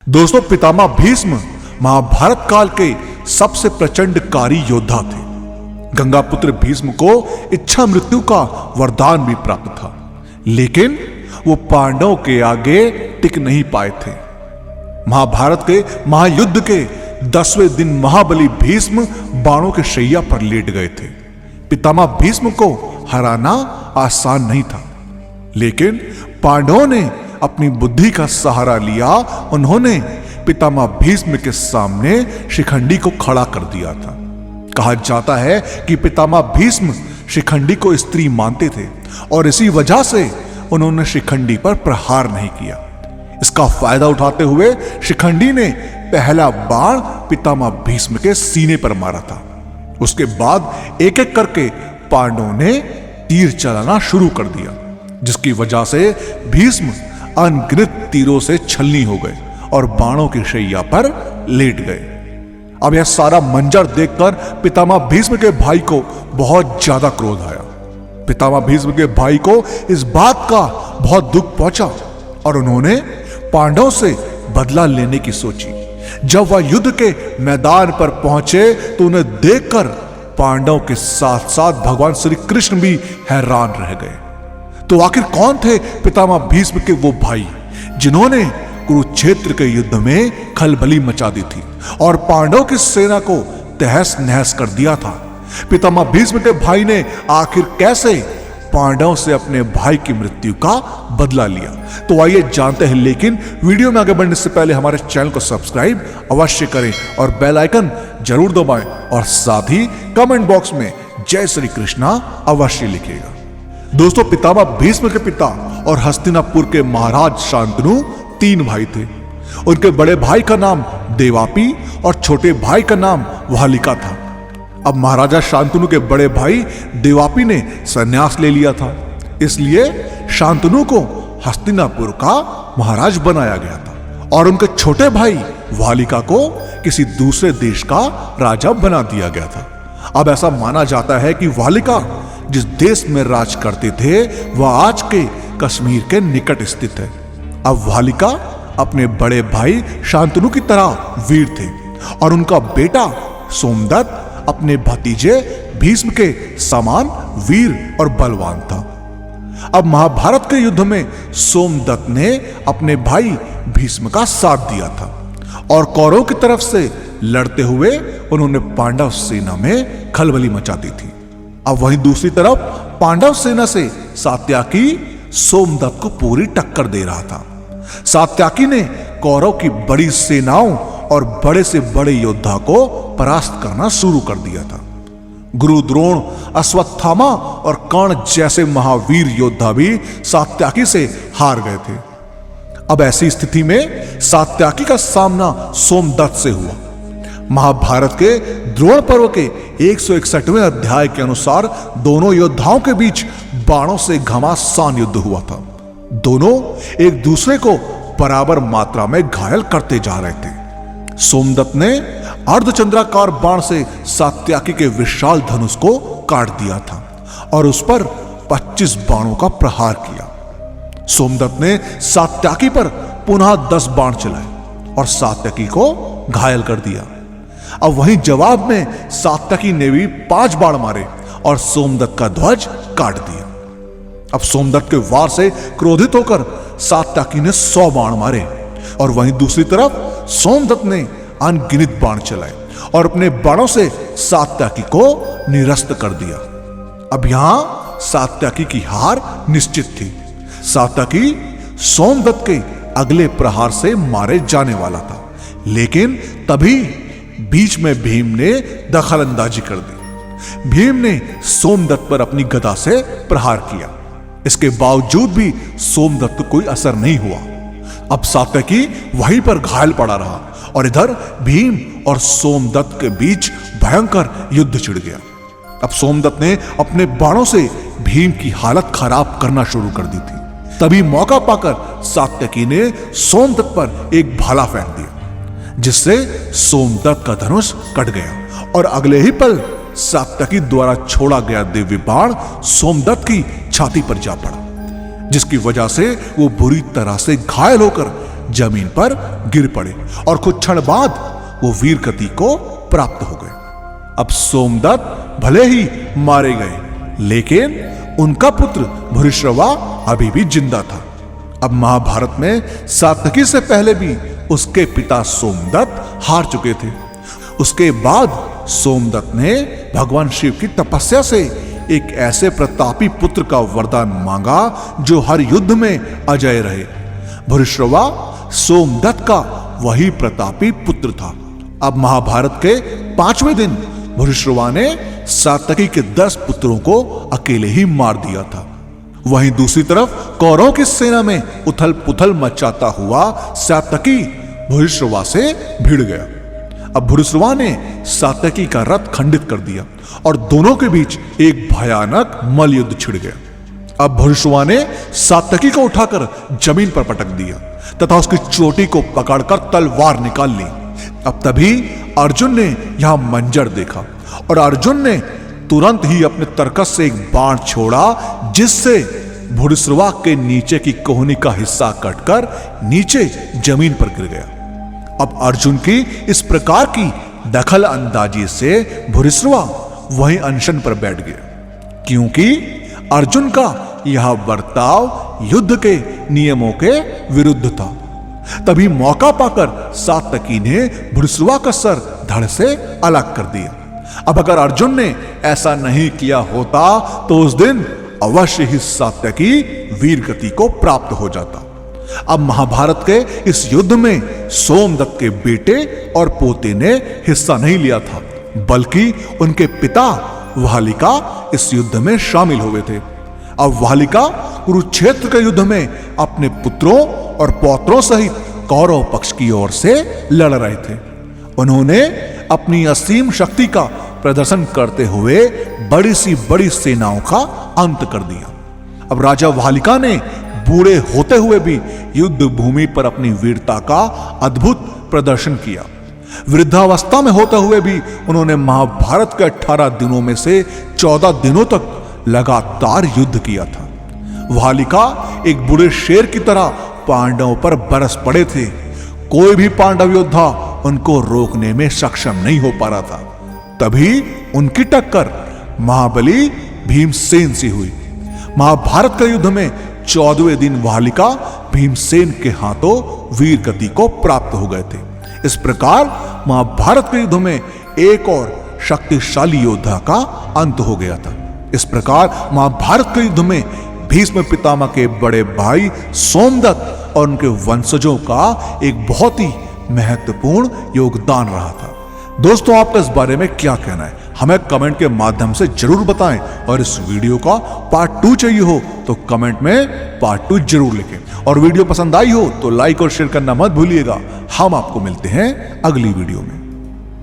दोस्तों, पितामह भीष्म महाभारत काल के सबसे प्रचंडकारी योद्धा थे। गंगापुत्र भीष्म को इच्छा मृत्यु का वरदान भी प्राप्त था, लेकिन वो पांडवों के आगे टिक नहीं पाए थे। महाभारत के महायुद्ध के 10वें दिन महाबली भीष्म बाणों के शैया पर लेट गए थे। पितामह भीष्म को हराना आसान नहीं था, लेकिन पांडवों ने अपनी बुद्धि का सहारा लिया। उन्होंने पितामह भीष्म के सामने शिखंडी को खड़ा कर दिया था। कहा जाता है कि पितामह भीष्म शिखंडी को स्त्री मानते थे और इसी वजह से उन्होंने शिखंडी पर प्रहार नहीं किया। इसका फायदा उठाते हुए शिखंडी ने पहला बाण पितामह भीष्म के सीने पर मारा था। उसके बाद एक एक करके पांडवों ने तीर चलाना शुरू कर दिया, जिसकी वजह से भीष्म अनगिनत तीरों से छलनी हो गए और बाणों की शैया पर लेट गए। अब यह सारा मंजर देखकर पितामह भीष्म के भाई को बहुत ज्यादा क्रोध आया। पितामह भीष्म के भाई को इस बात का बहुत दुख पहुंचा और उन्होंने पांडवों से बदला लेने की सोची। जब वह युद्ध के मैदान पर पहुंचे तो उन्हें देखकर पांडवों के साथ साथ भगवान श्री कृष्ण भी हैरान रह गए। तो आखिर कौन थे पितामह भीष्म के वो भाई जिन्होंने कुरुक्षेत्र के युद्ध में खलबली मचा दी थी और पांडवों की सेना को तहस नहस कर दिया था? पितामह भीष्म के भाई ने आखिर कैसे पांडवों से अपने भाई की मृत्यु का बदला लिया? तो आइए जानते हैं, लेकिन वीडियो में आगे बढ़ने से पहले हमारे चैनल को सब्सक्राइब अवश्य करें और बेल आइकन जरूर दबाएं और साथ ही कमेंट बॉक्स में जय श्री कृष्णा अवश्य लिखिएगा। दोस्तों, पितामह भीष्म के पिता और हस्तिनापुर के महाराज शांतनु 3 भाई थे। उनके बड़े भाई का नाम देवापी और छोटे भाई का नाम वालिका था। अब महाराजा शांतनु के बड़े भाई देवापी ने संन्यास ले लिया था, इसलिए शांतनु को हस्तिनापुर का महाराज बनाया गया था और उनके छोटे भाई वालिका को किसी दूसरे देश का राजा बना दिया गया था। अब ऐसा माना जाता है कि वालिका जिस देश में राज करते थे वह आज के कश्मीर के निकट स्थित है। अब वालिका अपने बड़े भाई शांतनु की तरह वीर थे और उनका बेटा सोमदत्त अपने भतीजे भीष्म के समान वीर और बलवान था। अब महाभारत के युद्ध में सोमदत्त ने अपने भाई भीष्म का साथ दिया था और कौरवों की तरफ से लड़ते हुए उन्होंने पांडव सेना में खलबली मचा दी थी। अब वहीं दूसरी तरफ पांडव सेना से सात्यकी सोमदत्त को पूरी टक्कर दे रहा था। सात्यकी ने कौरव की बड़ी सेनाओं और बड़े से बड़े योद्धा को परास्त करना शुरू कर दिया था। गुरु द्रोण, अश्वत्थामा और कर्ण जैसे महावीर योद्धा भी सात्यकी से हार गए थे। अब ऐसी स्थिति में सात्यकी का सामना सोमदत्त से हुआ। महाभारत के द्रोण पर्व के 161वें अध्याय के अनुसार दोनों योद्धाओं के बीच बाणों से घमासान युद्ध हुआ था। दोनों एक दूसरे को बराबर मात्रा में घायल करते जा रहे थे। सोमदत्त ने अर्धचंद्राकार बाण से सात्यकी के विशाल धनुष को काट दिया था और उस पर 25 बाणों का प्रहार किया। सोमदत्त ने सात्यकी पर पुनः 10 बाण चलाए और सात्यकी को घायल कर दिया। अब वहीं जवाब में सात्यकी ने भी 5 बाण मारे और सोमदत्त का ध्वज काट दिया। अब सोमदत्त के वार से क्रोधित होकर सात्यकी ने 100 बाण मारे और वहीं दूसरी तरफ सोमदत्त ने अनगिनत बाण चलाए और अपने बाणों से सात्यकी को निरस्त कर दिया। अब यहां सात्यकी की हार निश्चित थी। सात्यकी सोमदत्त के अगले प्रहार से मारे जाने वाला था, लेकिन तभी बीच में भीम ने दखल अंदाजी कर दी। भीम ने सोमदत्त पर अपनी गदा से प्रहार किया। इसके बावजूद भी सोमदत्त को कोई असर नहीं हुआ। अब सात्यकी वहीं पर घायल पड़ा रहा और इधर भीम और सोमदत्त के बीच भयंकर युद्ध छिड़ गया। अब सोमदत्त ने अपने बाणों से भीम की हालत खराब करना शुरू कर दी थी। तभी मौका पाकर सात्यकी ने सोमदत्त पर एक भाला फेंक दिया, जिससे सोमदत्त का धनुष कट गया और अगले ही पल सात्यकी द्वारा छोड़ा गया दिव्य बाण सोमदत्त की छाती पर जा पड़ा, जिसकी वजह से वो बुरी तरह से घायल होकर जमीन पर गिर पड़े और कुछ क्षण बाद वो वीर गति को प्राप्त हो गए। अब सोमदत्त भले ही मारे गए, लेकिन उनका पुत्र भूरिश्रवा अभी भी जिंदा था। अब महाभारत में सात्यकी से पहले भी उसके पिता सोमदत्त हार चुके थे। उसके बाद सोमदत्त ने भगवान शिव की तपस्या से एक ऐसे प्रतापी पुत्र का वरदान मांगा जो हर युद्ध में अजय रहे। भूरिश्रवा सोमदत्त का वही प्रतापी पुत्र था। अब महाभारत के 5वें दिन भूरिश्रवा ने सात्यकी के 10 पुत्रों को अकेले ही मार दिया था। वहीं दूसरी तरफ कौरवों की सेना में उथल पुथल मचाता हुआ सात्यकी भूरिश्रवा से भिड़ गया। अब भूरिश्रवा ने सात्यकी का रथ खंडित कर दिया और दोनों के बीच एक भयानक मल्लयुद्ध छिड़ गया। अब भूरिश्रवा ने सात्यकी को उठाकर जमीन पर पटक दिया तथा उसकी चोटी को पकड़कर तलवार निकाल ली। अब तभी अर्जुन ने यहां मंजर देखा और अर्जुन ने तुरंत ही अपने तरकस से एक बाण छोड़ा, जिससे भूरिश्रवा के नीचे की कोहनी का हिस्सा कटकर नीचे जमीन पर गिर गया। अब अर्जुन की इस प्रकार की दखल अंदाजी से भूरिश्रवा वहीं अनशन पर बैठ गया, क्योंकि अर्जुन का यह बर्ताव युद्ध के नियमों के विरुद्ध था। तभी मौका पाकर सात्यकी ने भूरिश्रवा का सर धड़ से अलग कर दिया। अब अगर अर्जुन ने ऐसा नहीं किया होता तो उस दिन अवश्य ही सात्यकी वीर गति को प्राप्त हो जाता। अब महाभारत के इस युद्ध में सोमदत्त के बेटे और पोते ने हिस्सा नहीं लिया था, बल्कि उनके पिता वालिका इस युद्ध में शामिल हुए थे। अब वालिका कुरुक्षेत्र के युद्ध में अपने पुत्रों और पौत्रों सहित कौरव पक्ष की ओर से लड़ रहे थे। उन्होंने अपनी असीम शक्ति का प्रदर्शन करते हुए बड़ी सी बड़ी सेनाओं का अंत कर दिया। अब राजा वालिका ने बूढ़े होते हुए भी युद्ध भूमि पर अपनी वीरता का अद्भुत प्रदर्शन किया। वृद्धावस्था में होते हुए भी उन्होंने महाभारत के 18 दिनों में से 14 दिनों तक लगातार युद्ध किया था। वालिका एक बूढ़े शेर की तरह पांडवों पर बरस पड़े थे। कोई भी पांडव योद्धा उनको रोकने में सक्षम नहीं हो पा रहा था। तभी उनकी टक्कर महाबली भीमसेन से हुई। महाभारत के युद्ध में 14वें दिन वालिका भीमसेन के हाथों वीर गति को प्राप्त हो गए थे। इस प्रकार महाभारत के युद्ध में एक और शक्तिशाली योद्धा का अंत हो गया था। इस प्रकार महाभारत के युद्ध में भीष्म पितामह के बड़े भाई सोमदत्त और उनके वंशजों का एक बहुत ही महत्वपूर्ण योगदान रहा था। दोस्तों, आपका इस बारे में क्या कहना है, हमें कमेंट के माध्यम से जरूर बताएं। और इस वीडियो का पार्ट 2 चाहिए हो तो कमेंट में पार्ट 2 जरूर लिखें। और वीडियो पसंद आई हो तो लाइक और शेयर करना मत भूलिएगा। हम आपको मिलते हैं अगली वीडियो में।